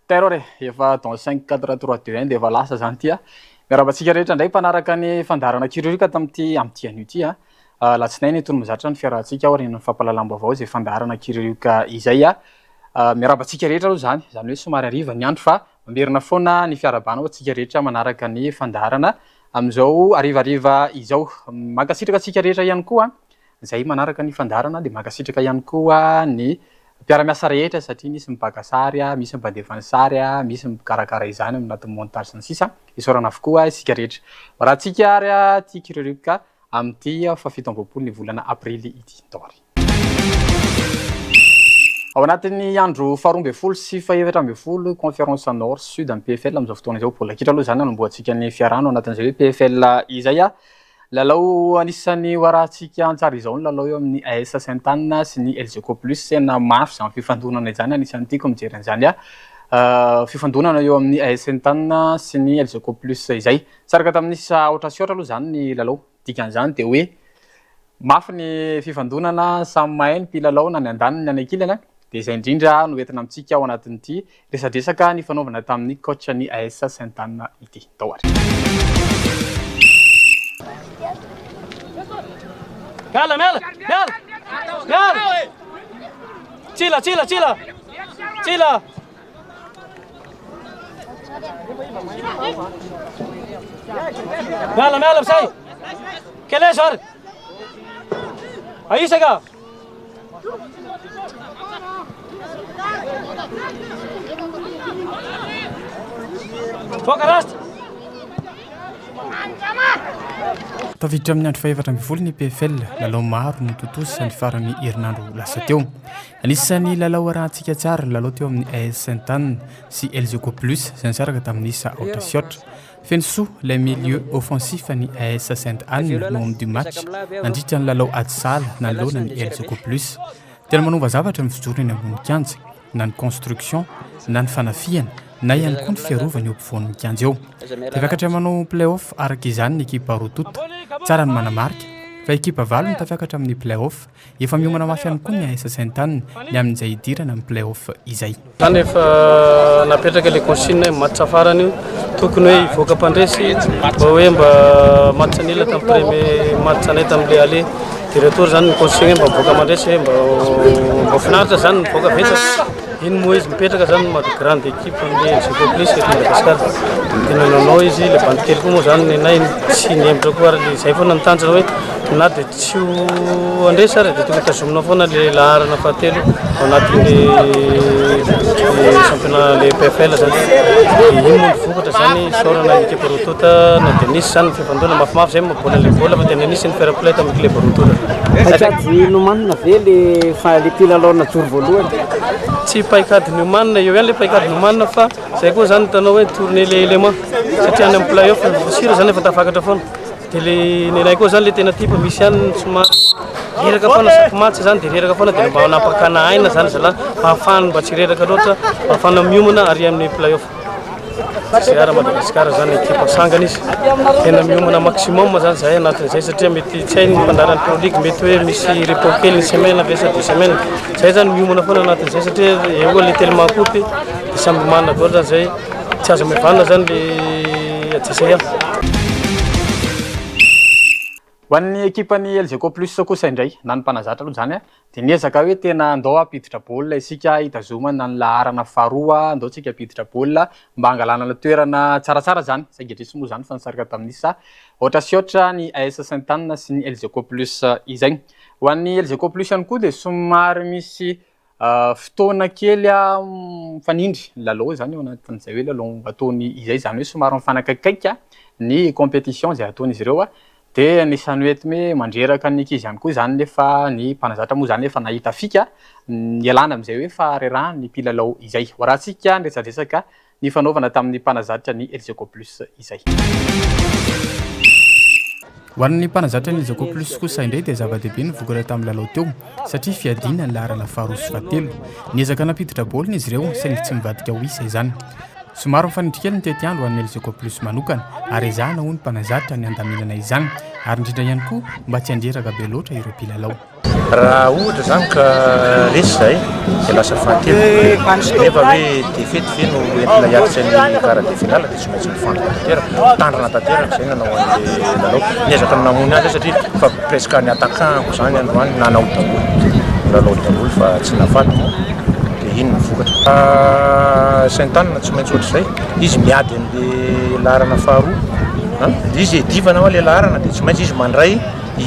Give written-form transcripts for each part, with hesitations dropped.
terror efa dans 5-4-3-2-1 dia efa lasa zany ty a. Miarabantsika rehetra indray mpanaraka ny fandarana kirurika tamin'ity amin'ity anio ty a. Latsinainy tony mizatra ny fiarahantsika aorian'ny fampalalam-bo avao izay fandarana kirurika izay a. Miarabantsika rehetra aloha zany hoe somary hariva ny andro fa mamerina foana ny fiarabana ho antsika rehetra manaraka ny fandarana amin'izao harivariva izao. Mankasitraka antsika rehetra ihany koa izay manaraka ny fandarana dia mankasitraka ihany koa ny mpiara-miasa rehetra satria misy mibaka sary, misy mipandevana sary, misy mikarakara izany amin'ny anatin'ny montage sy ny sisa. Isaorana avokoa isika rehetra. Rahantsika ary tia kirurika amin'ity fafito amby roapolo ny volana aprily ity taory. Ao anatin'ny andro faharoa ambin'ny folo sy fahaefatra ambin'ny folo conférence nord sud amin'ny PFL amin'izao fotoana izao baolina kitra aloha zany anomboantsika ny fiarano anatin'izay hoe PFL izay a. Lalao anisan'ny warahantsika antsara izao ny lalao eo amin'ny AS Sainte-Anne sy ny LGK Plus tena mafy izany fifandonana izany anisan'ny tiako mijery an'izany a. Fifandonana eo amin'ny AS Sainte-Anne sy ny LGK Plus izay. Saraka tamin'isa ohatra sy ohatra aloha zany ny lalao. Dikan'izany dia hoe mafy ny fifandonana samy mahay ny mpilalao na ny andaniny na ny ankilany. Dia izay indrindra no entina amintsika ao anatin'ity resadresaka ny fanaovana tamin'ny coach ny AS Sainte-Anne ity taoary. Mela! Tila! Mela, sai! Quelle est ça? Aí, chega! Foca rasta! Tafiditra amin'ny andro fahaefatra ambin'ny folo ny PFL, lalao maro no totosa ny farany herinandro lasa teo. Anisan'ny lalao arahantsika tsara lalao teo amin'ny AS Sainte-Anne sy LGK Plus izay nisaraka tamin'isa aotra sy aotra. Feno soa le milieu offensif ny AS Sainte-Anne no amin'ny du match nandritra ny lalao adisala nanolona ny LGK Plus. Tena manova zavatra ny fijorony eny ambony kianja, na ny construction, na ny fanafiana, na ihany koa ny fiarovany eo ampovoan'ny kianja eo. Dia miakatra manao play-off araka izany ny ekipa roa tota. Tsara ny manamarika fa ekipa valo no tafiakatra amin'ny play-off. Efa miomana mafy ihany koa ny AS Sainte-Anne ny amin'izay idirana amin'ny play-off izay. Zany efa napetraka ilay consigne match farany io tokony hoe hivoaka mpandresy mba hoe mba match nila tamin'ny premier match anay tamin'ilay aller dia retour zany ny consigne mba mivoaka mandresy mba finaritra zany mivoaka betsaka. Iny moa izy mipetraka zany grande équipe amin'ny LGK Plus eto Madagasikara. Tena nanao izy le bandy kely koa moa zany nenay tsy niembotra koa ary izay foana nitanjona hoe na dia tsy ho andresy ary dia tokony tazomina foana le laharana fahatelo ao anatin'le championnat le PFL zany. Iny moa nivokatra zany saorana ekipa roa tota na dia nisy zany fifandona mafimafy zay mabola le bola fa tena nisy ny fair play tamin'ny club roa tota. Paikady nomanina ve le mpilalao najoro voalohany? Tsy paikady nomanina eo ihany le paikady nomanina fa zay koa zany tanao hoe tourner le élément satria any amin'ny play-off sira zany efa tafakatra foana. Dia le nenay koa zany le tena tipa misy ihany somary reraka foana chaque match zany dia reraka foana dia mba napakana aina zany zala ahafahany mba tsy reraka loatra ahafahana miomana ary amin'ny play-off. Zay ara Madagasikara zany ekipa sangana izy tena miomana maximum zany zay anatin'izay satria mety tsy hay ny mpandaran'ny Pro League mety hoe misy repos kely ny semaine avesa 2 semaines zay zany miomana foana anatin'izay satria eo le tellement coupé dia samby manana daholo zany zay tsy azo mivanona zany le atsasay Ho an'ny ekipan'ny LGK Plus kosa indray na ny mpanazatra aloha zany dia niezaka hoe tena andao ampiditra baolina isika hitazomana na ny laharana faharoa andao tsika ampiditra baolina mba hangalanana toerana tsaratsara zany saingetrisy moa zany fa nisaraka tamin'isa ohatra sy ohatra ny AS Sainte-Anne sy ny LGK Plus izay. Ho an'ny LGK Plus ihany koa dia somary misy fotoana kely mifanindry lalao zany eo anatin'izay hoe lalao ataony izay zany hoe somary mifanakaikaika ny compétition zay ataon'izy ireo dia anisany hoe hoe mandreraka ny ankizy ihany koa zany nefa ny mpanazatra moa zany efa nahita fika ialana amin'izay hoe faharerahan ny mpilalao izay. Rahantsika niresadresaka ny fanaovana tamin'ny mpanazatra ny LGK Plus izay. Ho an'ny mpanazatra ny LGK Plus kosa indray dia zava-dehibe nivokatra tamin'ny lalao teo satria fiadiana ny laharana faharoa sy fahatelo. Niezaka nampiditra baolina izy ireo saingy tsy mivadika ho isa izany. Somary mifanindry kely ny tety andro amin'ny LGK Plus manokana ary ezahana ho ny mpanazatra ny andaminana izany ary indrindra ihany koa mba tsy handreraka be loatra ireo mpilalao. raha ohatra zany ka resy zay de lasa fahatelo nefa hoe defety fe no entina hiatitra ny quart de finale de tsy maintsy mifandrina tanteraka tandrina tanteraka zay nanao an'le lalao niezaka namony azy satria fa presque ny attaquant zany androany nanao daholo lalao daholo fa tsy nafaty moa de iny nivokatra Saint-Anne tsy maintsy ohatr'izay izy miady an'le laharana faharoa izy edivana ao le laharana de tsy maintsy izy mandray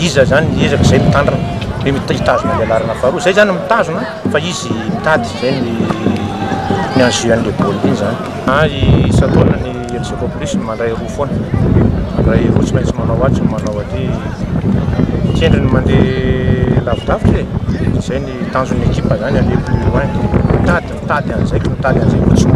iza zany ezaka zay mitandrina hoe mitazona le laharana faharoa zay zany mitazona fa izy mitady zay ny enjeu an'le baolina iny zany isataona ny LC Plus mandray roa foana mandray roa tsy maintsy manao azy manao atry tiendriny mandeha lavidavitra zay ny tanjon'ny équipe zany ale plus loin mitady an'izay kotsy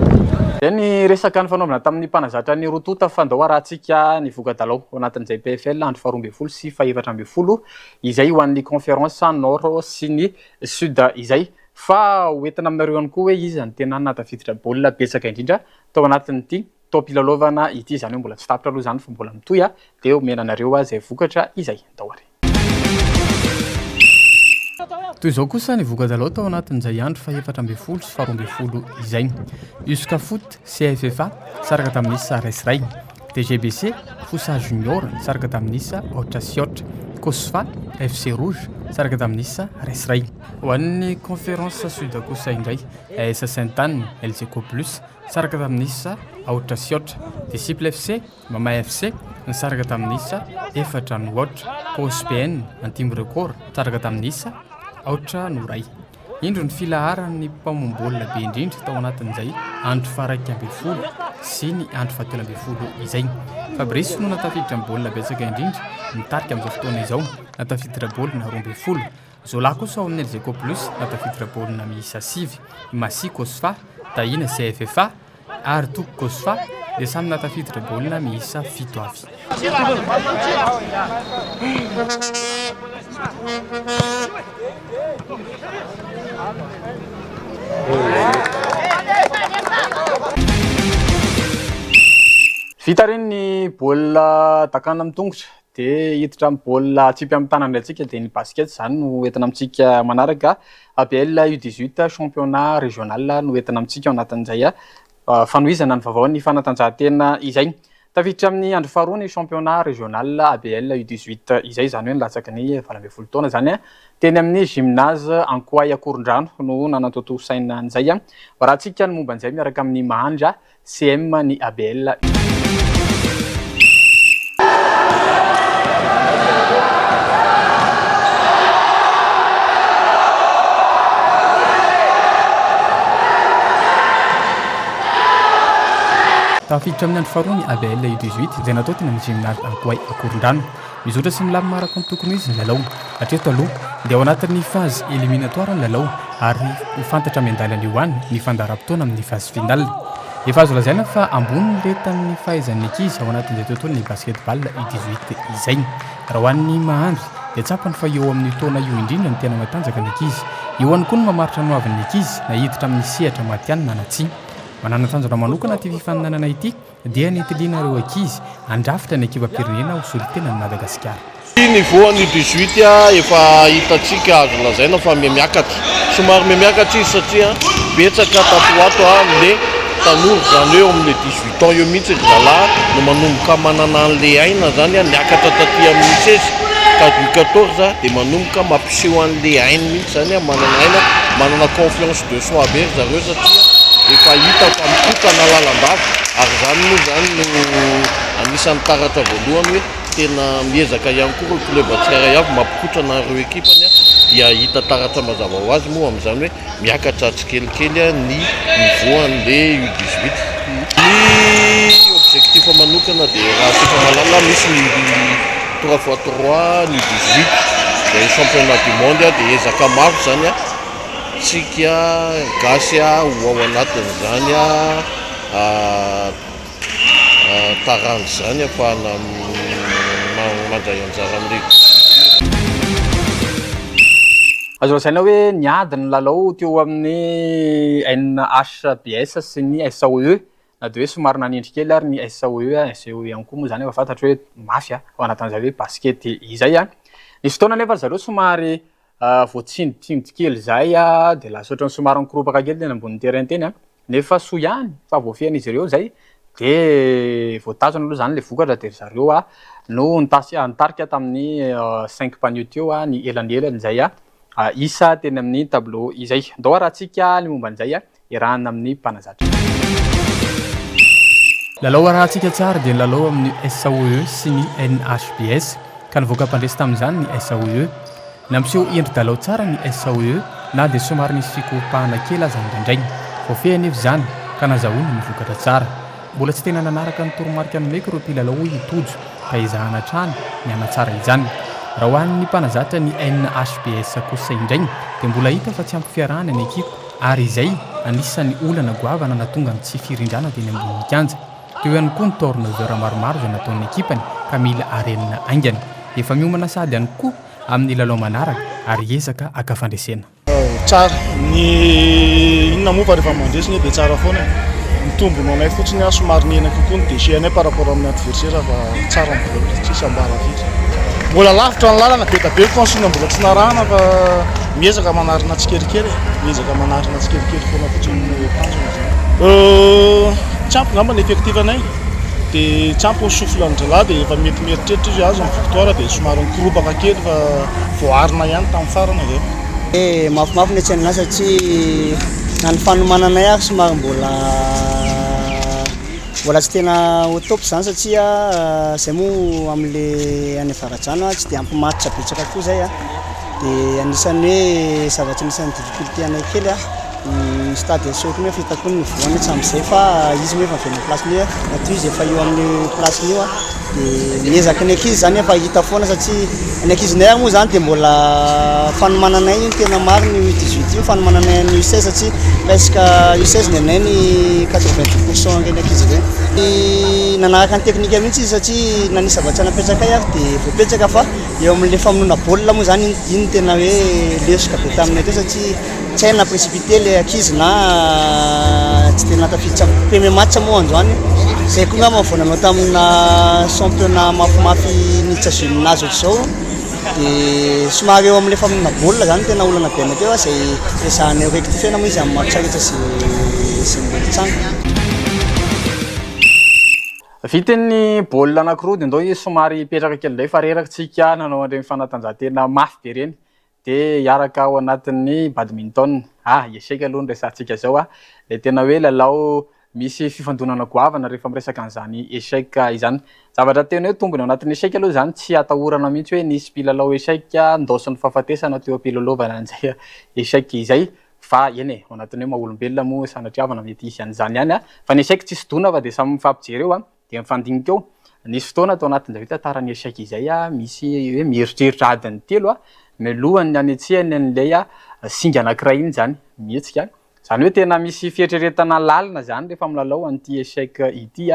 zay ny resaka ny fanaovana tamin'ny mpanazatra ny rotota fandahoa raha antsika ny voka-dalao ao anatin'izay PFL andro 12 sy 14 izay ho an'ny conférence nord sy ny sud izay fa hoentina aminareo ihany koa hoe izy ny tena natafiditra baolina betsaka indrindra tao anatin'ity tompilalaovana ity zany hoe mbola tsy tapitra aloha zany fa mbola mitoy dia omena anareo zay vokatra izay dahoary. toy izao kosa ny voka-dalao tao anatin'izay andro 14 sy 12 izay Uska Foot CFFA saraka tamin'isa Resray, TGBC Fossa Junior saraka tamin'isa Otrasiot, Kosfa FC Rouge saraka tamin'isa Resray. Ho an'ny conférence sud kosa indray AS Saint-Anne LCO Plus saraka tamin'isa Otrasiot, Disciple FC Mama FC saraka tamin'isa efatra no otra, POSPN Antimo Record saraka tamin'isa aotra no ray. Indro ny filaharan'ny mpamombolina be indrindra tao anatin'izay andro faraiky ambin'ny folo sy ny andro fahatelo ambin'ny folo izay. Fabrice no natafiditra ny baolina betsaka indrindra mitarika amin'izao fotoana izao natafiditra baolina 12. Zola kosa ao amin'ny LCO Plus natafiditra baolina miisa 7, Masi Kosfa, Taina CFFA, Artuk Kosfa dia samy natafiditra baolina miisa 7 avy. Vita reny ny baolina takana amin'ny tongotra dia hiditra amin'ny baolina tsipy amin'ny tanana antsika dia ny basket zany no entina amintsika manaraka APL U18 championnat régional no entina amintsika ao anatin'izay fanohizana ny vaovao ny fanatanjahantena izay. Tafiditra amin'ny andro faharoa ny championnat régional APL U18 izay zany hoe nilatsaka ny 12 taona zany teny amin'ny gymnase Ankoay Akorondrano no nanatoto saina an'izay raha antsika ny momba an'izay miaraka amin'ny Mahanja CM ny ABL. Tafiditra amin'ny andro faharoa ny ABL U18 izay natao teny amin'ny gymnase Ankoay Akorondrano. Mizotra sy milamy maraka ny tokony izy ny lalao hatreto aloha dia ao anatin'ny phase éliminatoire ny lalao ary mifantatra mendaly an'io any ny fandaharam-potoana amin'ny phase finale. Efa azo lazaina fa ambony letan'ny fahaizan'ny ankizy ao anatin'izay tontolo ny basketball U18 izay. Raha ho an'ny Mahandry dia tsapany fa eo amin'ny taona io indrindra ny tena matanjaka ny ankizy. Eo ihany koa ny mamaritra ny hoavin'ny ankizy na hiditra amin'ny sehatra matianina na tsia. Manana tanjona manokana ity fifaninanana ity dia nitiliana ireo ankizy andrafitra ny ekipam-pirenena ho solitena ny Madagasikara. Niveau ny 18 efa hitantsika azo lazaina fa miakatra somary miakatra izy satria betsaka tatoato le tanora zany eo amin'ny 18 ans eo mihitsy zalahy no manomboka manana an'le aina zany niakatra taty amin'ny 16 ka 14 dia manomboka mampiseho an'le aina mihitsy zany manana aina manana confiance de soi be zareo satria efa hita fa mitokana lalandava ary zany moa zany no anisan'ny taratra voalohany hoe tena miezaka ihany koa club tsirairay avy mampikotrana ireo ekipany dia hita taratra mazava ho azy moa amin'izany hoe miakatra tsikelikely ny niveau an'le U18. Ny objectif manokana dia raha tsika malala misy ny 3x3 ny 18 dia championnat du monde dia ezaka maro zany tsika gasy ho ao anatin'izany tarandy zany afahana mandray anjara amin'ireo. Azo lazaina hoe niady ny lalao teo amin'ny NHBS sy ny SAOE na dia hoe somary nanindry kely ary ny SAOE ihany koa moa zany efa fantatra hoe mafy ao anatin'izay hoe basket izay. Nisy fotoana nefa zareo somary vao tsinditsindry kely zay de lasa ohatran'ny somary mikorompaka kely teny ambony terrain teny nefa soa ihany fa vao fian'izy ireo zay de voatazona aloha zany le vokatra de zareo no nitarika tamin'ny 5 panneau teo ny elanelany zay isa teny amin'ny tableau izay ndao raha antsika ny momba an'izay irahana amin'ny mpanazatra. Lalao arahantsika tsara dia lalao amin'ny SAOE sy ny NHBS ka nivoaka mpandresy tamin'izany ny SAOE nampiseho endri-dalao tsara ny SAOE na dia somary nisy fikopahana kely aza indraindray vao feanefa izany ka nazahoana ny vokatra tsara. Mbola tsy tena nanaraka ny toromarika ny meka ireo mpilalao hitojo ka izahana trano ny anatsara izany. Raha hoan'ny mpanazatra ny NHBS kosa indray dia mbola hita fa tsy ampy fiarahana ny ekipa ary izay anisan'ny olana goavana natonga ny tsy firindrana teny ambony kianja. Teo ihany koa ny turnover maromaro izay nataon'ny ekipany ka mila arenina aingana. Efa miomana sady ihany koa amin'ny lalao manaraka ary ezaka akafandresena. Tsara ny inona moa fa rehefa mandresina dia tsara foana. Ny tombony anay fotsiny somary nihena kokoa ny déchet-anay par rapport amin'ny adversaire fa tsara mbola tsisy ambara firy. Mbola lavitra ny lalana be tabe consigne mbola tsy narahana fa miezaka manarina tsikerikely miezaka manarina tsikerikely foana fotsiny tanjona. Tsy ampy ngamba ny effectif anay dia tsy ampy ny souffle ny drala dia efa mety mieritreritra izy azo ny victoire dia somary mikorompaka kely fa voarina ihany tamin'ny farany aveo. Mafimafy ny atsainana satria na ny fanomananay ary somary mbola tsy tena au top zany satria zay moa amin'le any avaratrano tsy dia ampy match betsaka koa zay dia anisan'ny hoe zavatra anisan'ny difficulté anay kely ny stade sokiny hoe fitako ny voany tsy amin'izay fa izy moa efa avena place ny natao izy efa eo amin'ny place ny io dia miezaka ny ankizy zany efa hita foana satria ny ankizinay ary moa zany dia mbola fanomananay iny tena maro ny U18 io fanomananay ny U16 satria presque U16 ny anay ny 80% an'ireny ankizy ireny. Nanaraka ny teknika mihitsy izy satria na nisy zavatra napetraka ay ary dia voapetraka fa eo amin'le famonoana baolina moa zany iny tena hoe lesika be taminay teo satria tsy haina précipité le ankizy na tsy tena tafiditra premier match moa androany zay koa ngamba vonanao tamina championnat mafimafy nitsa gymnase ohatr'izao dia somary eo amin'le famonoana baolina zany tena olana be anay teo zay resahanay rectifena moa izy amin'ny match rehetra sy mbolitsanga. Vitin'ny baolina anankiroa dia ndao izy somary petraka kely indray fa rerakantsika nanao an'ireny fanatanjahantena mafy be ireny dia hiaraka ao anatin'ny badminton. Échec aloha ny resantsika zao le tena hoe lalao misy fifandonana goavana rehefa miresaka an'izany échec izany. Zavatra tena hoe tombony ao anatin'ny échec aloha zany tsy atahorana mihitsy hoe nisy mpilalao échec ndosiny fahafatesana teo am-pilalaovana an'izay échec izay fa eny ao anatin'ny hoe maha-olombelona moa sanatria mety hisy an'izany ihany fa ny échec tsisy dona fa dia samy mifampijery eo dia mifandinika eo. Nisy fotoana tao anatin'izay tantaran'ny échec izay misy hoe mieritreritra adiny telo mialohan'ny anetsehany an'ilay singa anankiray iny zany mihetsika. Zany hoe tena misy fieritreretana lalina zany rehefa milalao an'ity échec ity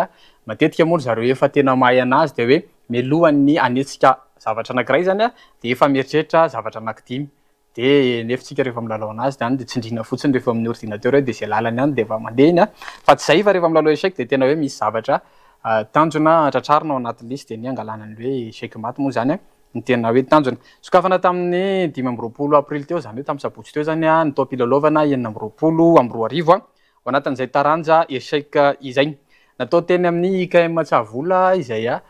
matetika moa zareo efa tena mahay anazy dia hoe mialohan'ny anetsika zavatra anankiray zany dia efa mieritreritra zavatra anankidimy dia nefitsika rehefa milalao anazy zany dia tsindrina fotsiny rehefa amin'ny ordinateur dia izay lalany ihany dia efa mandeha iny fa tsy zay fa rehefa milalao échec dia tena hoe misy zavatra tanjona tratrarina ao anatin'ilay izy dia ny angalana ny hoe échec maty moa zany ny tena hoe tanjona. Sokafana tamin'ny 5 aprily teo zany hoe tamin'ny sabotsy teo zany ny tao am-pilalaovana 9 ao anatin'izay taranja échec izay natao teny amin'ny IKM Tsavola izay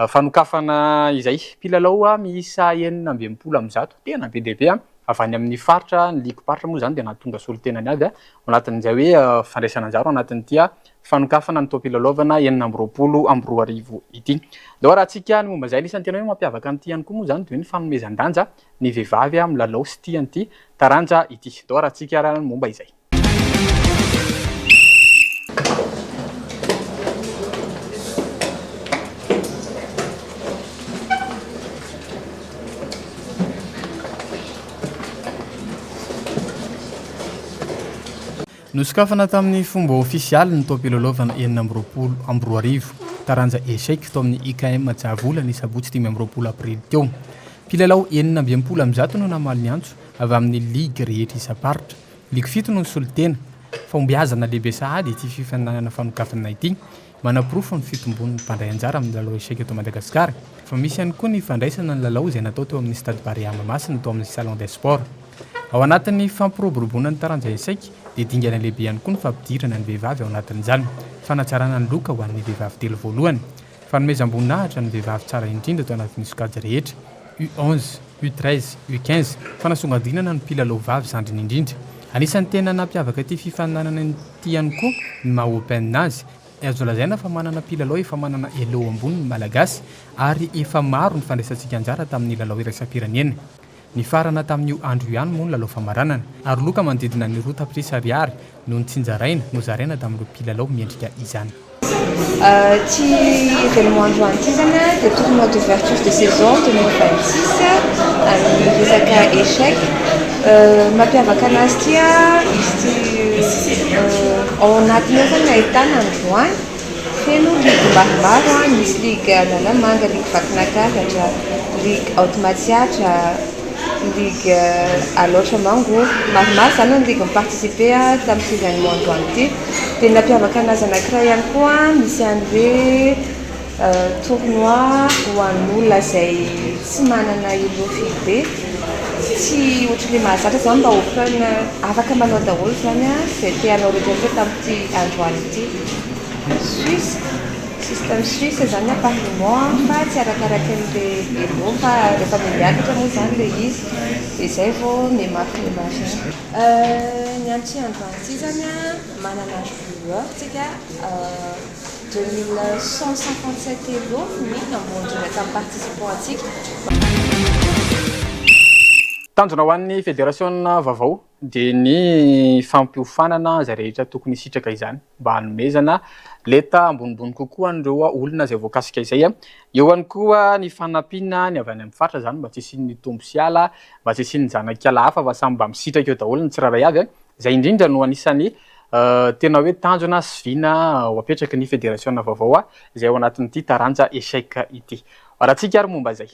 fanokafana izay mpilalao miisa 920 tena be dia be avy any amin'ny faritra ny ligue paritra moa zany dia nahatonga solotenany avy anatin'izay hoe fandraisana anjara anatin'ity fanokafana ny tao am-pilalaovana 9 ity. Dao raha antsika ny momba izay anisan'ny tena hoe mampiavaka an'ity ihany koa moa zany dia ny fanomezan-danja ny vehivavy milalao sy tian'ity taranja ity. Dao raha antsika raha momba izay. Nosokafana tamin'ny fomba ofisialy ny tao am-pilalaovana 9 taranja échec tao amin'ny IKM Tsavola ny sabotsy 5 aprily teo. Mpilalao 920 no namaly ny antso avy amin'ny ligue rehetra isa-paritra. Ligue 7 no nisolo tena fombiazana lehibe sahady ity fifananana fanokafana ity manapirofo ny fitombon'ny mpandray anjara amin'ny lalao échec eto Madagasikara fa misy ihany koa ny fandraisana ny lalao izay natao teo amin'ny stade Barea Mahamasina teo amin'ny salon des sports ao anatin'ny fampiroboroboana ny taranja échec dia dingana lehibe ihany koa ny fampidirana ny vehivavy ao anatin'izany fanatsarana ny loka ho an'ny vehivavy telo voalohany fanomezam-boninahitra ny vehivavy tsara indrindra teo anatin'ny sokajy rehetra U11 U13 U15 fanasongadinana ny mpilalao vavy zandriny indrindra anisan'ny tena nampiavaka ity fifananana ity ihany koa ny maha-open azy azo lazaina fa manana mpilalao efa manana elo ambony ny malagasy ary efa maro ny fandraisantsika anjara tamin'ny lalao iraisam-pirenena ny farana tamin'io andro ihany moa ny lalao famaranana ary loka manodidina ny roa tapitrisa ariary no ny tsinjaraina no zaraina tamin'ireo mpilalao miendrika izany Ti événement androany ity zany dia tournoi d'ouverture de saison 2026 amin'ny resaka échec mampiavaka anazy ity izy ty ao anatiny ao zany ahitana androany feno ligue maromaro misy ligue lalamanga ligue vakinakakatra ligue automatiatra ligue aloatra mango maromaro zany ny ligue miparticipe tamin'ity événement androany ity dia nampiavaka anazy anankiray ihany koa misy an'le tournoi ho an'olona izay tsy manana ilofy be tsy ohatran'le mahazatra zany mba open afaka manao daholo zany zay te hanao rehetrarehetra tamin'ity androany ity Suisse système suisse zany parlement fa tsy arakaraky an'le elo fa rehefa miakatra moa zany le izy dia izay vao memafy ny anty androany ity zany manana joueur tsika 2157 elo ny ambondrina tamin'ny participant antsika tanjona ho an'ny fédération vaovao dia ny fampiofanana izay rehetra tokony sitraka izany mba hanomezana leta ambonimbony kokoa an'ireo olona izay voakasika izay eo ihany koa ny fanampiana ny avy any amin'ny faritra zany mba tsy isian'ny tombo sy ala mba tsy isian'ny zanak'ala hafa fa samy mba misitraka eo daholo ny tsirairay avy izay indrindra no anisany tena hoe tanjona sy viana ho apetraky ny fédération vaovao izay ao anatin'ity taranja échec ity arahantsika ary momba izay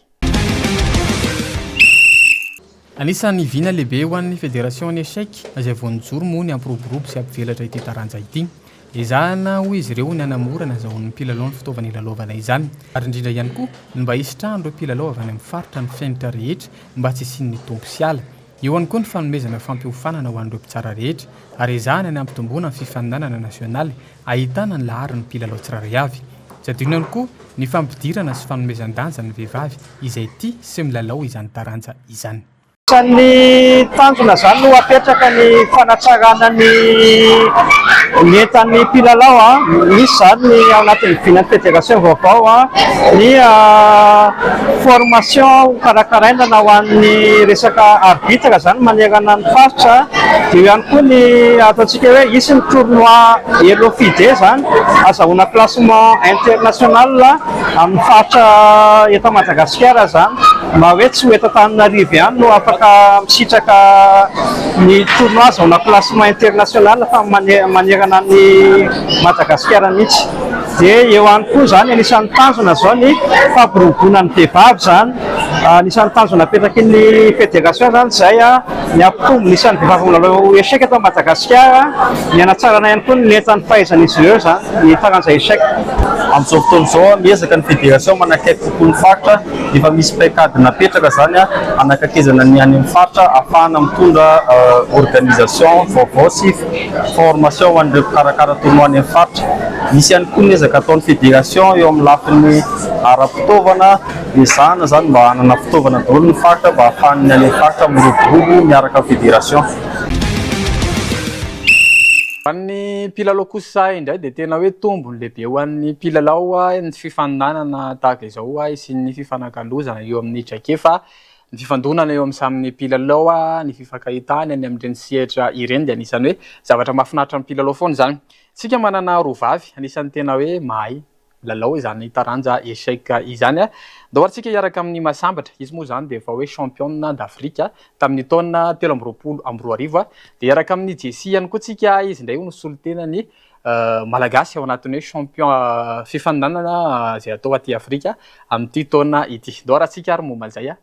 anisan'ny viana lehibe ho an'ny fédération ny échec izay vao nijoro moa ny ampiroborobo sy ampivelatra ity taranja ity izahana ho izy ireo ny hanamora nazahoan'ny mpilalao ny fitaovana ilalaovana izany ary indrindra ihany koa ny mba hisitrahany ireo mpilalao avy any amin'ny faritra ny fiainitra rehetra mba tsy isian'ny tombo sy ala eo ihany koa ny fanomezana fampiofanana ho an'ireo mpitsara rehetra ary izahana ny ampitomboana ny fifaninanana nasionaly ahitana ny laharin'ny mpilalao tsiraray avy tsy adino ihany koa ny fampidirana sy fanomezan-danja ny vehivavy izay tia sy milalao izany taranja izany Isan'ny tanjona zany no apetraka ny fanatsarana ny entan'ny mpilalao misy zany ny ao anatin'ny vinan'ny fédération vaovao ny formation karakaraina na ho an'ny resaka arbitre zany manerana ny faritra dia ihany koa ny ataontsika hoe isy ny tournoi elo fide zany azahoana classement international amin'ny faritra eto Madagasikara zany mba hoe tsy ho eto Antananarivo ihany no afaka misitraka ny tournoi azahoana classement international fa manerana ny Madagasikara mihitsy dia eo ihany koa zany anisan'ny tanjona zao ny fampirobona ny vehivavy zany anisan'ny tanjona apetraky ny fédération zany zay ny ampitombo nisan'ny vehivavy milalao échec eto Madagasikara ny hanatsarana ihany koa ny entan'ny fahaizan'izy ireo zany ny taranja échec amin'izao fotoana izao miezaka ny fédération manakaiky kokoa ny faritra efa misy paikady napetraka zany hanakakizana ny any amin'ny faritra ahafahana mitondra organisation vaovao sy formation ho an'ireo mpikarakara tournoi any amin'ny faritra misy ihany koa miezaka ataon'ny fédération eo amin'ny lafiny ara-pitaovana ezahana zany mba hanana fitaovana daholo ny faritra mba ahafahany any amin'ny faritra miroborobo miaraka fédération An'ny mpilalao kosa indray dia tena hoe tombony lehibe ho an'ny mpilalao ny fifaninanana tahaka izao sy ny fifanakalozana eo amin'ny traikefa ny fifandonana eo amin'ny samy mpilalao ny fifankahitana any amin'ireny sehatra ireny dia anisany hoe zavatra mahafinaritra amin'ny mpilalao foana zany. Tsika manana roavavy anisany tena hoe mahay lalao izany taranja échec izany dao atsika hiaraka amin'ny Masambatra izy moa zany dia efa hoe championne d'Afrique tamin'ny taona 2023 dia hiaraka amin'ny Jesy ihany koa tsika izy indray no solitena ny malagasy ao anatin'ny hoe champion fifaninanana izay atao aty Afrika amin'ity taona ity. Dao raha tsika ary momba izay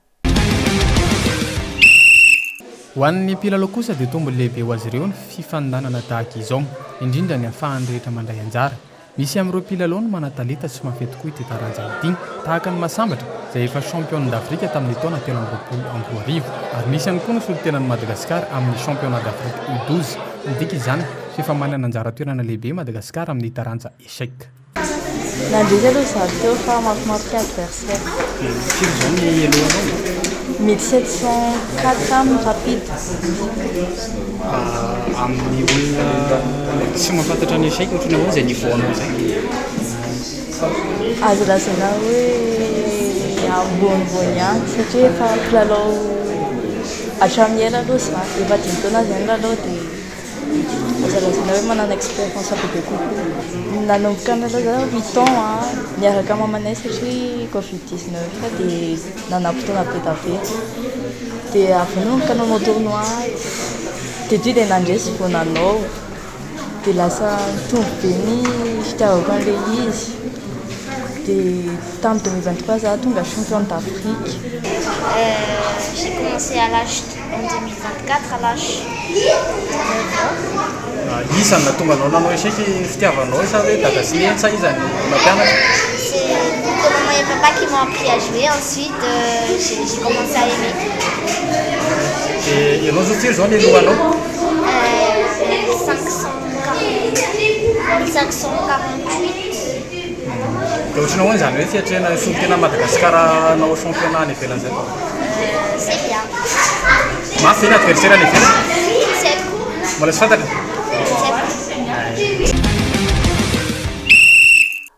ho an'ny mpilalao kosa dia tombony lehibe ho azy ireo ny fifandanana tahaka izao indrindra ny ahafahany rehetra mandray anjara misy amin'ireo mpilalao no mana-talenta sy mafety tokoa ity taranja ity tahaka ny Masambatra izay efa championne d'Afrique tamin'ny taona 2024 ary misy ihany koa ny solon-tenan'i Madagasikara amin'ny championnat d'Afrique U12 midika izany fa efa manana anjara toerana lehibe Madagasikara amin'ny taranja échec. Nandresa aloha izaho teo fa mafimafiky adversaire. Firy izao ny elohanao? 1704 amin'ny rapide. Amin'ny olona tsy mahafantatra ny échec ohatrany ahoana izay nivoanao izay? Azo lazaina hoe ambonimbony ihany satria efa mpilalao hatramin'ny ela aloha izaho efa 10 taona izay ny lalao dia azo lazaina hoe manana expérience be kokoa. Nanomboka ny lalao izaho 8 ans niaraka mamanay satria Covid-19 dia nanam-potoana be da be dia avy nanomboka nanao tournoi dia ity dia nandresy vao nanao dia lasa nitombo be ny fitiavako an'ilay izy dia tamin'ny 2023 zaho tonga championne d'Afrique. J'ai commencé à l'âge en 2024 à l'âge Isany natonga anao nanao échec fitiavanao sa hoe dada sy nensa izany mampianatra? C'est maman et papa qui m'ont appris à jouer. Ensuite, j'ai commencé à aimer. Et ianao zao firy zao ny elohanao? 548. Dia ohatrany ahoana izany hoe fiatrena solon-tena Madagasikara nao championnat any ivelany zay? C'est bien. Mafy ve ny adversaire any ivelany? C'est Mbola tsy fantatra?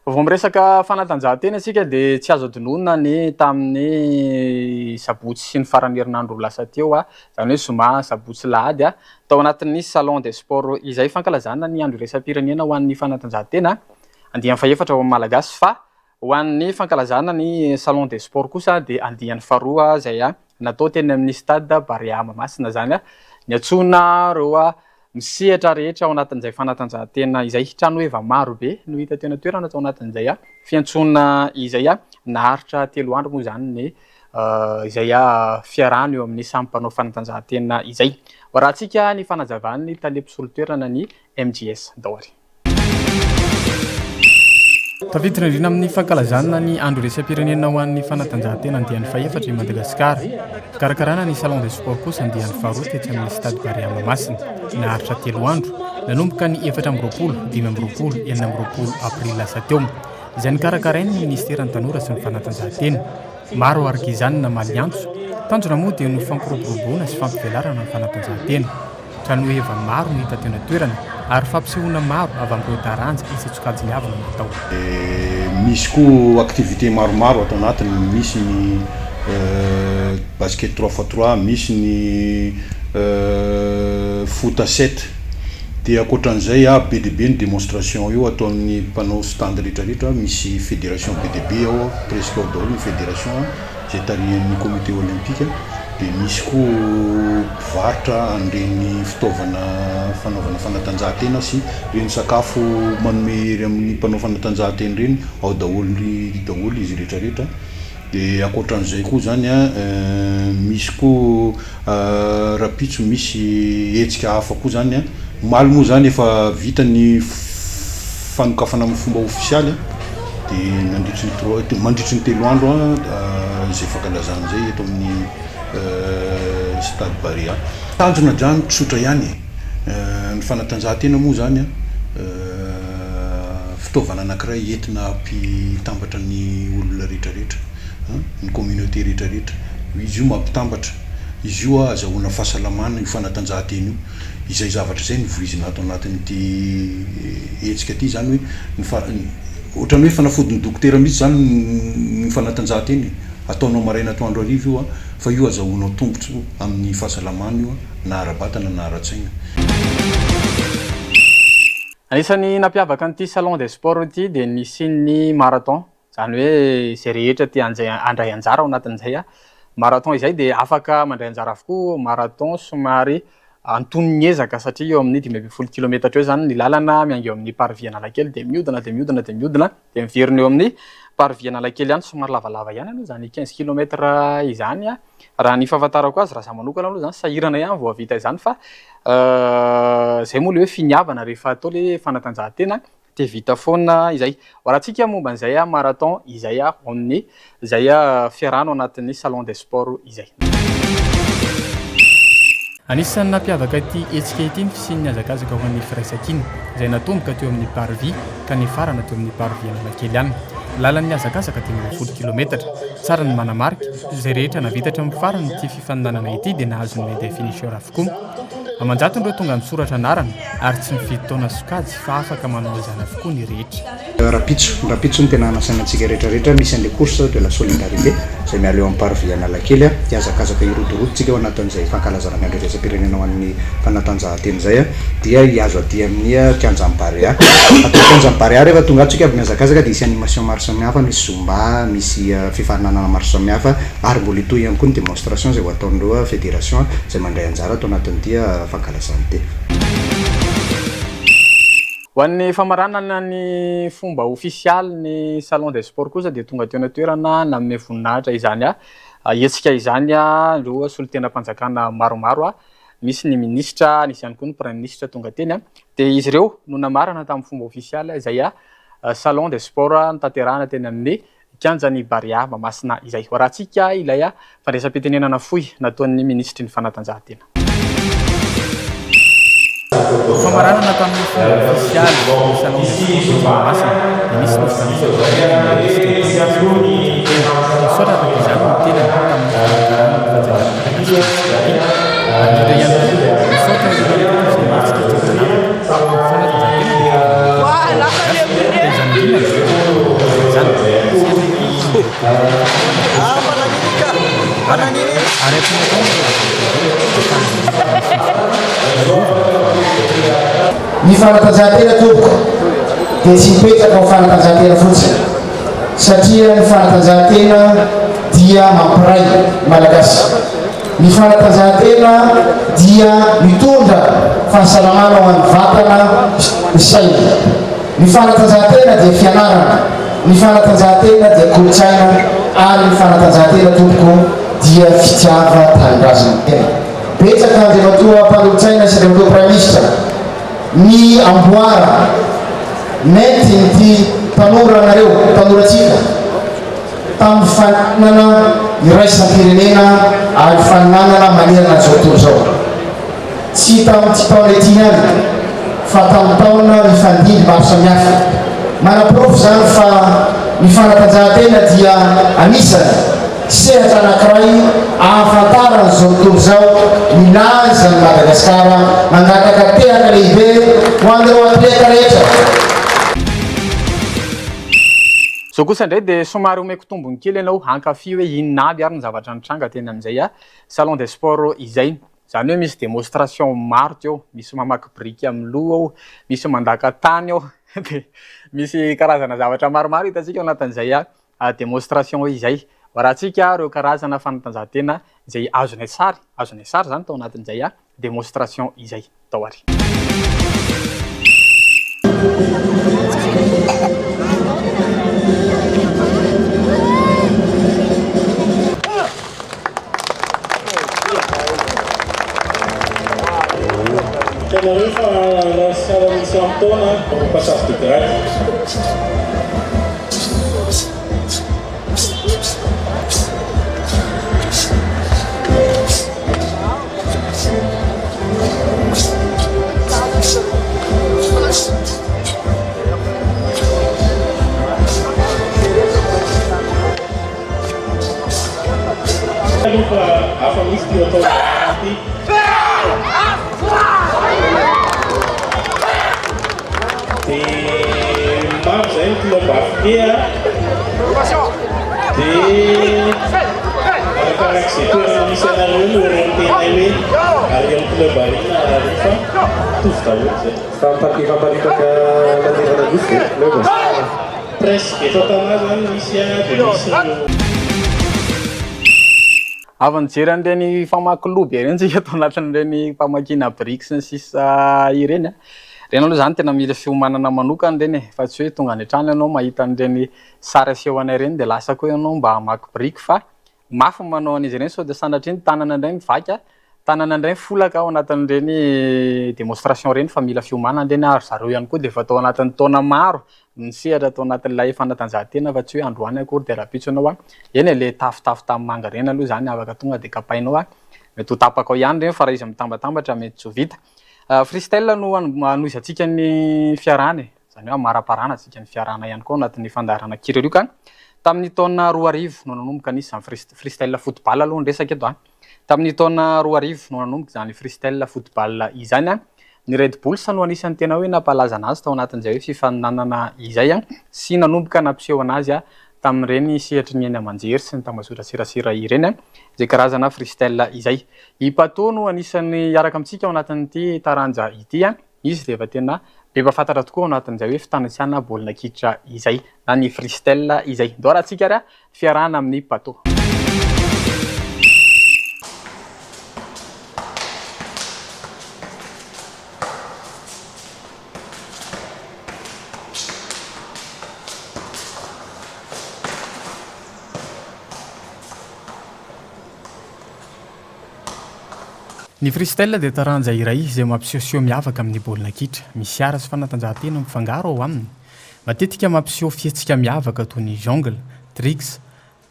Vao miresaka fanatanjahantena isika dia tsy azo adonona ny tamin'ny sabotsy sy ny farany herinandro lasa teo zany hoe zoma sabotsy lahady tao anatin'ny salon des sports izay fankalazana ny andro iraisam-pirenena ho an'ny fanatanjahantena andiany faefatra ho malagasy fa ho an'ny fankalazana ny salon des sports kosa dia andiany faharoa izay natao teny amin'ny stade Barea Mahamasina zany ny atsona reo misehatra rehetra ao anatin'izay fanatanjahantena izay trano eva maro be no hita tena toerana tao anatin'izay fiantsona izay naharitra 3 andro moa zany ny izay fiarahana eo amin'ny samy mpanao fanatanjahantena izay. Raha antsika ny fanazavany talepy toerana ny MGS Daory. Tafiditra indrindra amin'ny fankalazana ny andro iraisam-pirenena ho an'ny fanatanjahantena andiany faefatra i Madagasikara. Fikarakarana ny salon des sports kosa andiany faharoa tetsy amin'ny stade Barea Mahamasina naharitra 3 andro nanomboka ny 4 5 4 aprily lasa teo. Izay nikarakarainy ny ministera ny tanora sy ny fanatanjahantena. Maro araka izany na maliantso tanjona moa dia no fampiroboroboana sy fampivelarana ny fanatanjahantena. Trano eva maro no hita tena toerana ary fampisehoana maro avy amin'ireo taranja isy-tsokajiny avy no natao. Misy koa activité maromaro atao anatiny, misy ny basket 3x3, misy ny foot à 7 dia ankoatran'izay be dia be ny démonstration io ataon'ny mpanao stand rehetrarehetra. Misy fédération be dia be ao presque ao daholo ny fédération izay tarihan'ny comité olympique dia misy koa mpivarotra an'ireny fitaovana fanaovana fanatanjahantena sy ireny sakafo manome hery amin'ny mpanao fanatanjahantena ireny ao daholo izy rehetrarehetra. Dia ankoatran'izay koa zany misy koa rapitso misy hetsika hafa koa zany maly moa zany efa vita ny fanokafana amin'ny fomba ofisialy dia mandritry ny 3 andro izay fankalazana izay eto amin'ny stade Barea. Tanjona drany tsotra ihany ny fanatanjahantena moa zany fitaovana anankiray entina hampitambatra ny olona rehetrarehetra, ny communauté rehetrarehetra. Izy io mampitambatra, izy io azahoana fahasalamana io fanatanjahantena io. Izay zavatra izay novoizina ato anatin'ity hetsika ity zany hoe ohatrany hoe fanafodiny dokotera mihitsy zany ny fanatanjahantena ataonao maraina atoandro hariva io fa io azahoanao tombotso amin'ny fahasalamana io na ara-batana na ara-tsaina. Anisan'ny nampiavaka an'ity salon des sports ity dia nisy ny marathon zany hoe izay rehetra tia andray anjara ao anatin'izay marathon izay dia afaka mandray anjara avokoa. Marathon somary antonony ezaka satria eo amin'ny 520 km eo zany ny lalana miangy eo amin'ny parvis Analakely dia mihodina dia miverina eo amin'ny parvis Analakely ihany somary lavalava ihany aloha zany 15 km izany raha ny fahafantarako azy raha za manokana aloha zany sahirana ihany vao vita izany fa zay moa le hoe finiavana rehefa atao le fanatanjahantena de vita foana izay. Rahantsika momba an'izay marathon izay amin'ny izay fiarahana anatin'ny salon des sports izay. Anisan'ny nampiavaka ity hetsika ity ny fisian'ny hazakazaka ho an'ny firaisakiny izay natomboka teo amin'ny parvis ka ny farana teo amin'ny parvis Analakely ihany. Lalan'ny hazakazaka dia 10 kilometatra. Tsara ny manamarika izay rehetra navitatra amin'ny farany ity fifaninanana ity dia nahazo ny définition avokoa. Amanjatony ireo tonga misoratra anarana ary tsy mifidy taona sokajy fa afaka manao izany avokoa ny rehetra. Rapitso ny tena anasan'ny antsika rehetrarehetra misy an'ilay course de la solidarité izay miala eo amin'ny parvis Analakely dia hazakazaka irodorotontsika eo anatin'izay fankalazana ny andro iraisam-pirenena ho an'ny fanatanjahantena izay dia hiazo aty amin'ny Kianjam-Barea. Atao Kianjam-Barea rehefa tonga atsika amin'ny hazakazaka dia isy animation maro samihafa, misy zumba, misy fifaninanana maro samihafa ary mbola itoy ihany koa ny démonstration izay ho ataon'ireo fédération izay mandray anjara atao anatin'ity fankalazana. Ho an'ny famaranana ny fomba ofisialy ny salon des sports kosa dia tonga teo toerana nanome voninahitra izany hetsika izany ireo solon-tenam-panjakana maromaro misy ny ministra, nisy ihany koa ny premier ministre tonga teny dia izy ireo no namarana tamin'ny fomba ofisialy izay salon des sports notanterahana teny amin'ny kianjan'ny Barea Mahamasina izay. Rahantsika ilay fandraisam-pitenenana fohy nataon'ny ministry ny fanatanjahantena. Famaranana tamin'ny fomba ofisialy ny salon des sports Mahamasina dia nisy ny fandraisam-pitenenana izany no tena tamin'ny fanjakarana ny fanatanjahantena toboka dia tsy mipetraka ho fanatanjahantena fotsiny satria ny fanatanjahantena dia mampiray malagasy. Ny fanatanjahantena dia mitondra fahasalamana ho an'ny vatana ny saina. Ny fanatanjahantena dia fianarana, ny fanatanjahantena dia kolotsaina ary ny fanatanjahantena tompoko dia fitiava tanindrazana. Betsaka andriamatoa mpanolotsaina sy andriamatoa prime ministre ny amboara mety nyty tanora anareo tanoratsika tamin'ny faninana iraisam-pirenena ary faninanana manerana zao tontolo zao. Tsy tamin'ny taona ity ihany fa tamin'ny taona ny fandimby maro samihafa. Manaprofo zany fa ny fanatanjahantena dia anisany sehatra anankiray ahafantarana zao tontolo zao milaza ny Madagasikara mangataka tehaka lehibe ho an'ireo atleta rehetra. Zao kosa indray dia somary omeko tombony kely ianao hankafy hoe inona aby ary ny zavatra nitranga teny amin'izay salon des sports izay. Zany hoe misy démonstration maro teo, misy mamaky briky amin'ny loha ao, misy mandaka tany ao dia misy karazana zavatra maromaro hitantsika ao anatin'izay démonstration izay. Rahantsika ireo karazana fanatanjahantena izay azonay sary zany tao anatin'izay démonstration izay tao ary. Tena rehefa lasala misy amin'ny taona passage de grade. Apa misy teo atao ity dia maro zay ny club africain dia arakaraka izay toerana misy anareo no orientena hoe ary amin'ny club arena rehefa tovy daholo zay famparitaka tanterana loso presque efa tanà zany misy dia misy avy nijery an'ireny famaky loby ireny tsika tao anatin'ireny famakina briks ny sisa ireny reny aloha zany tena mila fiomanana manokana reny fa tsy hoe tonga any an-trano ianao mahita an'ireny sary aseho anay reny dia lasa koa ianao mba hamaky briky fa mafy manao an'izy ireny sao dia sanatria ny tanana indray mivaky tanana indray folaka ao anatin'ireny démonstration reny fa mila fiomanana reny ary zareo ihany koa dia efa atao anatin'ny taona maro ny sehatra atao anatin'ilay fanatanjahantena fa tsy hoe androany akory dia rapitso ianao eny le tafitafy tamin'ny manga reny aloha zany afaka tonga dia kapainao mety ho tapaka ao ihany reny fa raha izy mitambatambatra mety tsy ho vita. Freestyle no anoisantsika ny fiarahana zany hoe maraparana antsika ny fiarahana ihany koa anatin'ny fandaharana kirerioka tamin'ny taona 2000 no nanomboka nisy zany freestyle football aloha ny resaka eto tamin'ny taona 2000 no nanomboka zany freestyle football izany ny Red Bulls no anisan'ny tena hoe nampalaza anazy tao anatin'izay hoe fifaninanana izay sy nanomboka nampiseho anazy tamin'ireny sehatry ny eny amanjery sy ny tambazotra serasera ireny izay karazana freestyle izay. I Pato no anisan'ny araka amintsika ao anatin'ity taranja ity izy dia efa tena be mpafantatra tokoa ao anatin'izay hoe fitanisiana baolina kitra izay na ny freestyle izay. Ndao raha antsika ary fiarahana amin'ny Pato. Ny freestyle dia taranja iray izay mampisehoseho miavaka amin'ny baolina kitra. Misy ara sy fanatanjahantena mifangaro ao aminy. Matetika mampiseho fihetsika miavaka toy ny jongle, tricks,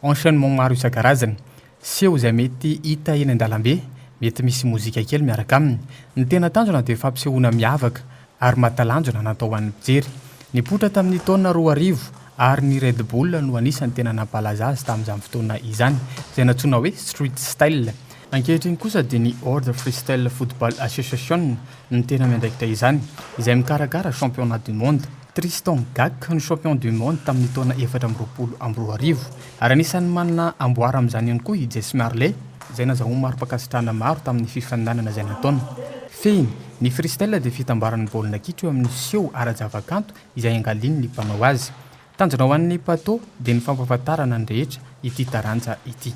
enchaînement maro isan-karazany. Seho izay mety hita eny an-dalambe, mety misy mozika kely miaraka aminy. Ny tena tanjona dia fampisehoana miavaka ary mahatalanjona natao an'ny mpijery. Nipoitra tamin'ny taona 2000 ary ny Red Bull no anisany tena nampalaza azy tamin'izany fotoana izany izay natsoina hoe street style. Ankehitriny kosa dia ny World Freestyle Football Association ny tena miandraikitra izany izay mikarakara championnat du monde. Tristan Gak ny champion du monde tamin'ny taona 2022 ary anisan'ny manana amboara amin'izany ihany koa i Jesse Marley izay nazahoany maro-pakasitrahana maro tamin'ny fifaninanana izay nataony. Fehiny ny freestyle dia fitambaran'ny baolina kitra eo amin'ny seho ara-javakanto izay angaliany ny mpanao azy. Tanjona ho an'ny Pato dia ny fampahafantarana ny rehetra ity taranja ity.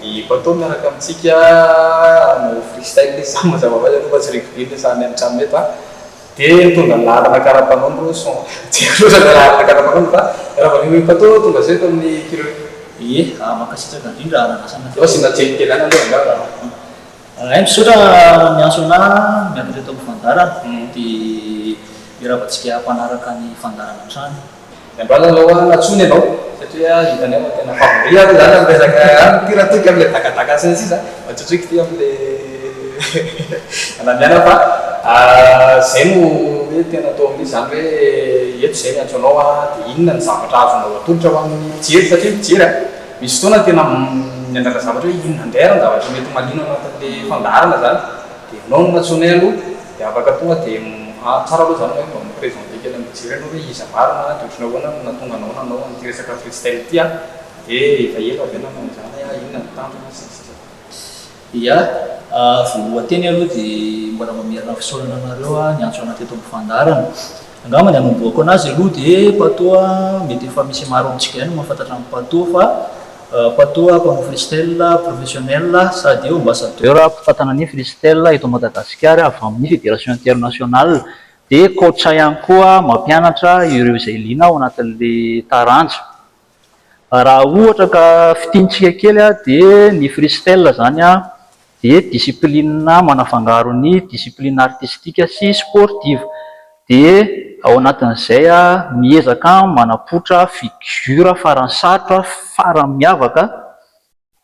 I Pato miaraka amintsika no freestyle sa mazava ho azy aloha tsy rikivily sany amin'ny trano eto dia tonga ny laharana karapanondro son tsy laharana karapanondro fa raha vanio Pato tonga zay tamin'ny kilo makasitraka indrindra aranasana sy natsely kely any aloha ay misaotra miantso ana miakatra eto amin'ny fandara dia iravantsika mpanaraka ny fandarana trano. Androany aloha natsony ianao satria hitany ao tena favori azy zany amin'ny resaka tiratoky amin'ilay takataka sy sisa matsotsoky ty amin'ilay anamiana fa zay no hoe tena atao amin'izy zany hoe eto zay miantso anao dia inona ny zavatra azonao atolotra ho amin'ny mijery satria mijery misy fotoana tena miandraka zavatra hoe inona ndray ny zavatra mety malino anatin'ilay fandarana zany dia anao no natsonay aloha dia afaka tonga dia tsara aloha zany hoe mipresente kely mijery anao hoe iza marina totrina hoana natonga anao nanao an'ity resaka freestyle ity dia efa ela avy anao zany inona ny tanjona ia voalohanteny aloha dia mbola mamerina fisaorana anareo niantso anaty eto amin'ny fandarana angamba ny anomboako anazy aloha dia Pato mety efa misy maro amintsika ihany mahafantatra amin'ny Pato fa Pato mpanao freestyle professionnel sady eo ambassadeur mpifantana ny freestyle eto Madagasikara avy amin'ny fédération internationale dia coach ihany koa mampianatra ireo izay liana ao anatin'ilay taranja. Raha ohatra ka fitiantsika kely dia ny freestyle zany dia discipline manafangaro ny discipline artistique sy sportive dia ao anatin'izay miezaka manapoitra figure farany sarotra farany miavaka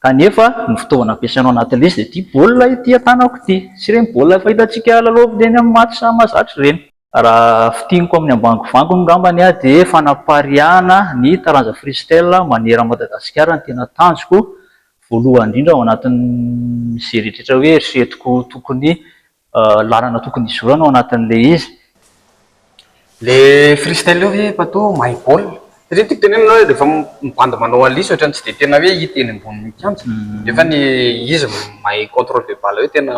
kanefa ny fitaovana ampiasainao anatin'ilay izy dia ity baolina ity atanako ity sy ireny baolina fahitantsika lalaovy dia ny amin'ny match mahazatra ireny. Raha fitianiko amin'ny ambangovango ngambany dia fanapariahana ny taranja freestyle manera Madagasikara ny tena tanjoko voalohany indrindra ao anatin'ny izay rehetra hoe eritreretiko tokony lalana tokony izorana ao anatin'ilay izy. Le freestyle io hoe Pato mahay baolina satria tiako tenenana hoe rehefa mibandy manao aliso ohatrany tsy dia tena hoe hita eny ambony kianja efa ny izy mahay contrôle de balle hoe tena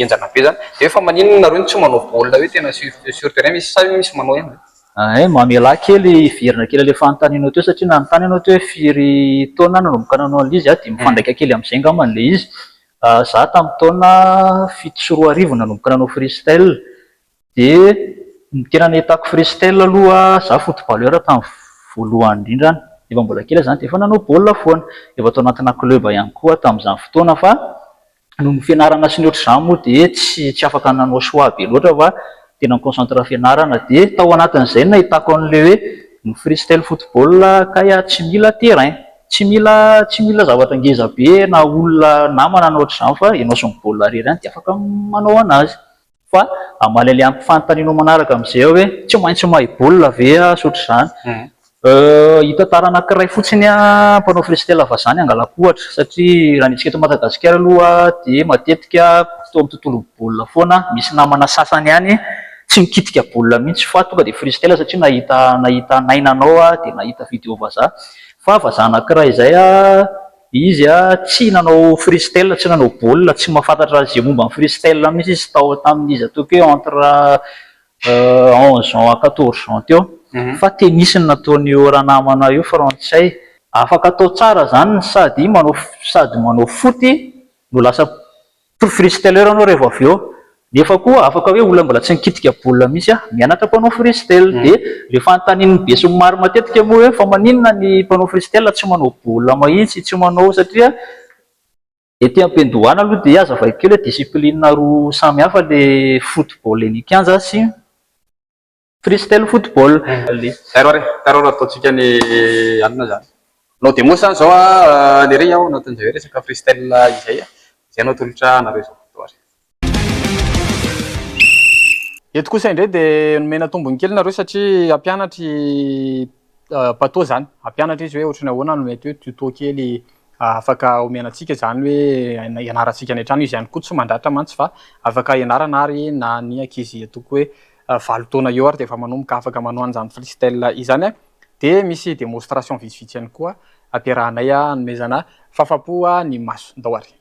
enjana be zany dia efa maninona nareo tsy manao baolina hoe tena sur terrain misy sa misy manao ihany mamela kely verina kely le fanontanianao teo satria nanontany anao teo hoe firy taona nanomboka nanao an'izy dia mifandraika kely amin'izay ngamba n'ilay izy. Za tamin'ny taona 7 sy 2000 nanomboka nanao freestyle dia Ny tena nahitako freestyle aloha za footballeur tamin'ny voalohany indrindra efa mbola kely zany dia efa nanao baolina foana, efa tao anatina club ihany koa tamin'izany fotoana fa noho ny fianarana sy ny ohatr'izany moa dia tsy afaka nanao choix be loatra fa tena miconcentre fianarana dia tao anatin'izay nahitako an'ilay hoe ny freestyle football ka tsy mila terrain, tsy mila zavatra ngeza be na olona namana na ohatr'izany fa ianao sy ny baolina irery ihany dia afaka manao anazy. Fa amalalay ampy fanontanianao manaraka amin'izay hoe tsy maintsy mahay baolina ve sy ohatr'izany. Hita tara anankiray fotsiny mpanao freestyle vazaha angalako ohatra satria raha nitsika eto Madagasikara aloha dia matetika tao amin'ny tontolo baolina foana misy namana sasany ihany tsy mikitika baolina mihitsy fa tonga dia freestyle satria nahita nainanao dia nahita vidéo vazaha. Fa vazaha anankiray izay izy tsy nanao freestyle, tsy nanao baolina, tsy mahafantatra izay momba ny freestyle mihitsy izy tao tamin'izy ataoko hoe entre 11 ans à 14 ans teo. Fa tennis no nataony io raha namana io frantsay, afaka atao tsara zany sady manao foty no lasa freestyleur anao rehefa avy eo, nefa koa afaka hoe olona mbola tsy nikitika baolina mihitsy mianatra mpanao freestyle. Dia le fanontanian'ny be sy ny maro matetika moa hoe fa maninona ny mpanao freestyle tsy manao baolina mahitsy, tsy manao satria ety am-piandohana aloha dia hazavaiko kely hoe discipline roa samy hafa le football eny kianja sy freestyle football. Tarao ataontsika ny anona zany. Nao dia moa zany zao le rey ao anatin'izay resaka freestyle izay izay anao tolotra anareo zao. Eto kosa indray dia nomena tombony kely nareo satria ampianatry pato zany, ampianatra izy hoe ohatrany ahoana no mety hoe tuto kely afaka omenantsika zany hoe ianarantsika any an-trano. Izy ihany koa tsy mandratra mantsy fa afaka ianarana ary na ny ankizy atoko hoe 7 taona eo ary dia efa manomboka afaka manao an'izany freestyle izany dia misy démonstration vitsivitsy ihany koa ampiarahanay nomezana fahafa-po ny mason-dao ary.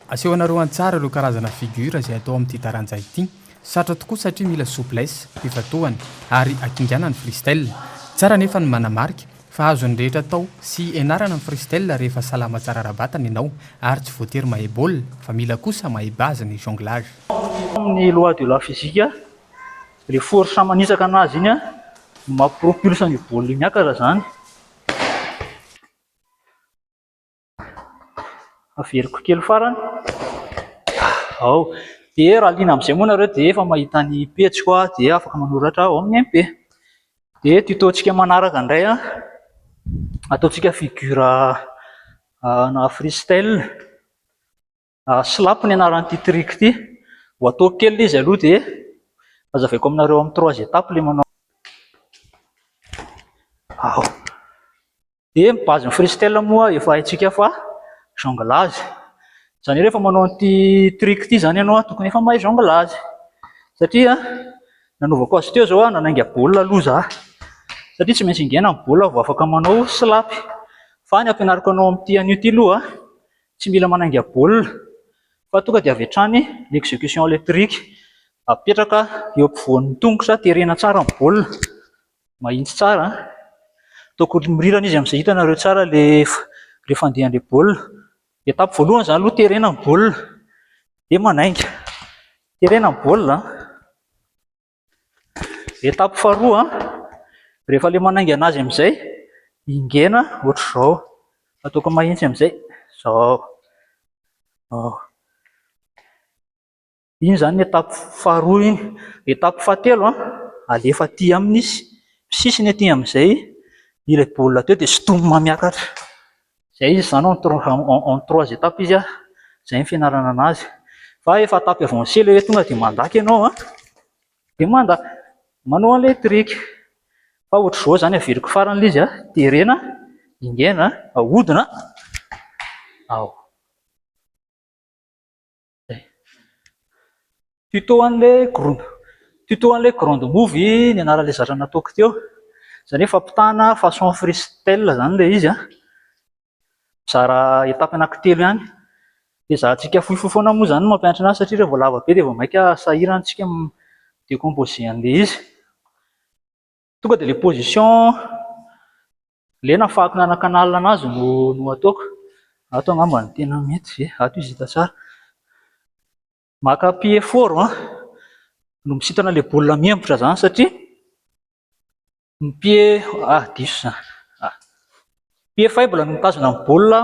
Aseho anareo antsara ireo karazana figura izay atao amin'ity taranjay ity. Sarotra tokoa satria mila souplesse, fifatohany ary akingana ny freestyle. Tsara nefa ny manamarika fa azo ny rehetra atao sy ianarana ny freestyle rehefa salama tsara rabatana ianao ary tsy voatery mahay baolina fa mila kosa mahay base ny jonglage. Amin'ny loi de la physique le force manisaka anazy iny mampropulse ny baolina miakatra zany. Averiko kely farany ao dia raha liana amin'izay moa nareo dia efa mahita ny petsiko dia afaka manoratra ao amin'ny MP. Dia tutontsika manaraka indray ataontsika figure na freestyle slap ny anaran'ity trick ity. Ho atao kely izy aloha dia azavaiko aminareo amin'ny 3 étapes le manao ao. Dia ny base ny freestyle moa efa haintsika fa jonglage, zany rehefa manao an'ity trick ity zany ianao tokony efa mahay jonglage satria nanaovako azy teo zao nanainga baolina aloha za satria tsy maintsy ingena ny baolina vao afaka manao slap. Fa ny ampianariko anao amin'ity an'io ity aloha tsy mila manainga baolina fa tonga dia avy hatrany l'exécution le trick, apetraka eo ampovoan'ny tongotra, terena tsara ny baolina, mahitsy tsara. Ataoko mirirana izy amin'izay hitanareo tsara le fandehan'ilay baolina. Étape voalohany zany aloha terena ny baolina dia manainga, terena ny baolina. Étape faharoa rehefa le manainga anazy amin'izay ingena ohatr'izao, ataoko mahitsy amin'izay zao. Iny zany ny étape faharoa iny. Étape fahatelo alefa aty amin'ny sisiny aty amin'izay ilay baolina teo dia sintomina miakatra. Zay izy zany en 3 étapes izy zay ny fianarana anazy. Fa efa tapy avancé le hoe tonga dia mandaka ianao dia mandaka manao an'ilay trick. Fa ohatr'izao zany averiko farany izy terena, ingena, ahodina ao. Tuto an'ilay grande move ny anaran'ilay zavatra nataoko teo. Zany hoe fampitana façon freestyle zany ilay izy mizara étape anankitelo ihany. Dia zahantsika fohifohy foana moa zany mampianatra anazy satria rehefa lava be dia vao maika sahirana antsika décomposer an'ilay izy. Tonga dia ilay position le nafahako nanakanalina anazy no ataoko. Ato angamba ny tena mety, ato izy hita tsara. Maka pied fort no misintona le baolina miembotra zany satria mipie diso zany mipie faible no mitazona ny baolina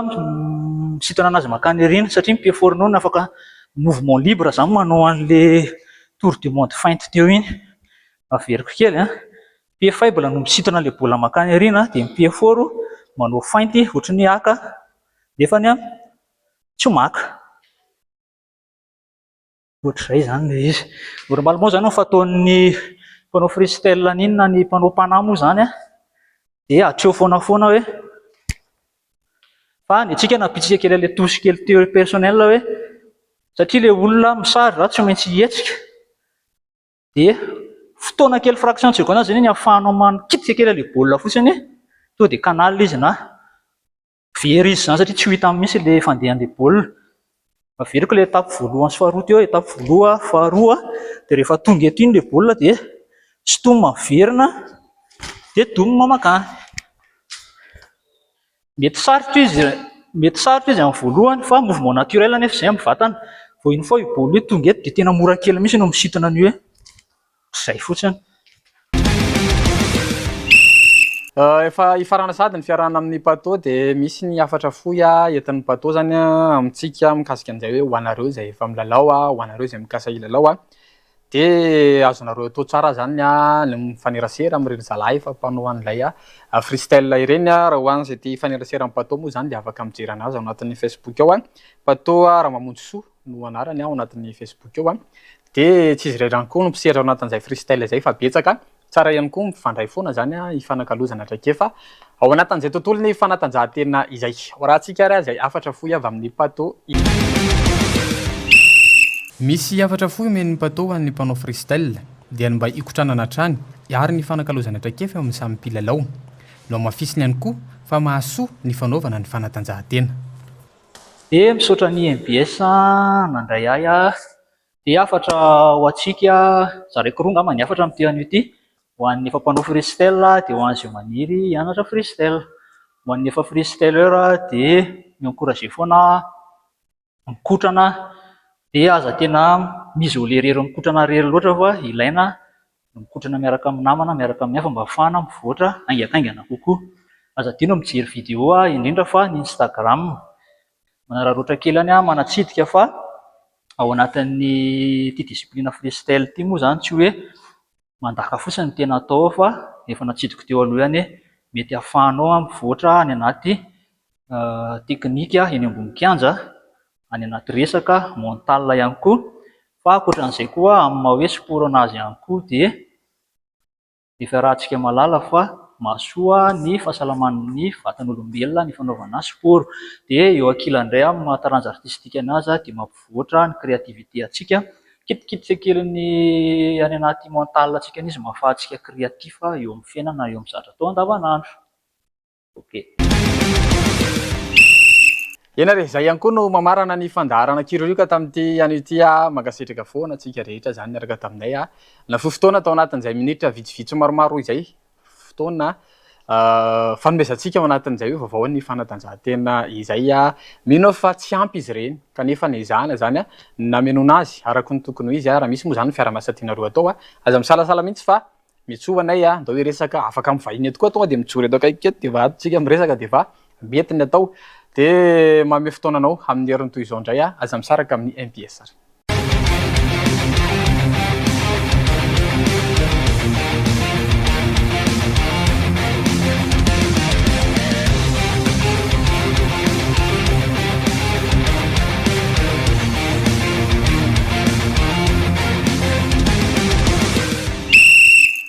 misintona anazy makany arina satria mipie fornone afaka mouvement libre zany manao an'le tour du monde feinte teo iny averiko kely mipie faible no misintona le baolina makany arina dia mipie foro manao feinte ohatry ny haka nefany tsy maka ohatr'izay zany le izy. Normalement zany fataon'ny mpanao freestyle n'iny na ny mpanao panahy moa zany dia atreho foana hoe fa ny antsika napitsika kely le tosy kely teo personnel hoe satria le olona misary raha tsy maintsy hetsika dia fotoana kely fraction de seconde zany ny ahafahanao manikitsika kely le baolina fotsiny to dia canal izy na very izy zany satria tsy ho hita mihitsy le fandehan'le baolina. Averiko le étape voalohany sy faharoa teo, étape voalohany, faharoa, dia rehefa tonga eto iny le baolina dia sintomina miverina dia domina makany. Mety sarotra izy amin'ny voalohany fa mouvement naturel anefa izay amin'ny vatana. Vao iny foa io baolina io tonga eto dia tena mora kely mihitsy no misintona an'io izay fotsiny. Efa ifarana sady ny fiarahana amin'ny plateau dia misy ny afatra fohy entin'ny plateau zany amintsika mikasika an'izay hoe ho anareo izay efa milalao ho anareo izay mikasa hilalao dia azonareo atao tsara zany ny mifanerasera amin'ireny zalahy efa mpanao an'ilay freestyle ireny raha hoany izay tia hifanerasera amin'ny plateau moa zany dia afaka mijery anazy ao anatin'ny Facebook ao plateau Ramamonjy no anarany ao anatin'ny Facebook ao dia tsy izy iray ihany koa no mpisehatra ao anatin'izay freestyle izay fa betsaka tsara ihany koa mifandray foana zany ifanakalozana traikefa ao anatin'izay tontolo ny fanatanjahantena izay raha antsika ary izay afatra fohy avy amin'ny plateau. Misy afatra fohy men'ny plateau an'ny mpanao freestyle dia mba ikotranana hatrany ary ny fanakalozana traikefa amin'ny samy mpilalao no mafisiny ihany koa fa mahasoa ny fanaovana ny fanatanjahantena. Dia misaotra ny MBS nandray ahy dia afatra ho antsika zareko roa angamba ny afatra amin'ny an'io ity. Ho an'ny efa mpanao freestyle dia ho an'izay maniry hianatra freestyle. Ho an'ny efa freestyler dia mi-encourager foana mikotrana dia aza tena mizolerery mikotrana rery loatra fa ilaina mikotrana miaraka amin'ny namana, miaraka amin'ny hafa mba ahafahana mivoatra aingakaingana kokoa. Aza tiana mijery vidéo indrindra fa ny Instagram. Manararoatra kely any manatsidika fa ao anatin'ny ity discipline freestyle ity moa zany tsy hoe mandaka fotsiny ny tena atao fa efa natsidiko teo aloha ihany mety ahafahanao mivoatra any anaty teknika eny ambony kianja, any anaty resaka mental ihany koa. Fa ankoatran'izay koa amin'ny maha hoe sport anazy ihany koa dia efa rahantsika malala fa mahasoa ny fahasalaman'ny vatan'olombelona ny fanaovana sport. Dia eo ankilany indray amin'ny maha-taranja artistika anazy dia mampivoatra ny créativité antsika, kitikitika kely ny any anaty mental antsika izy mba ahafahantsika créatif eo amin'ny fiainana, eo amin'ny zavatra atao andavanandro. Ena re, izay ihany koa no mamarana ny fandaharana kirorika tamin'ity an'ity mankasitraka foana antsika rehetra zany niaraka taminay. Nafoy fotoana tao anatin'izay minitra vitsivitsy maromaro izay fotoana fanomezantsika ao anatin'izay hoe vaovao ny fanatanjahantena izay mino fa tsy ampy izy ireny kanefa nezahana zany namenona azy araka ny tokony ho izy raha misy moa zany fiara-miasan-tianareo atao aza misalasala mihitsy fa mitsoanay ndao hoe resaka afaka mivahiny eto koa tonga dia mitsory eto akaiky eto dia vatsika miresaka dia va mety ny atao dia mame fotoananao amin'ny herin'ny toy izao indray aza misaraka amin'ny MPS.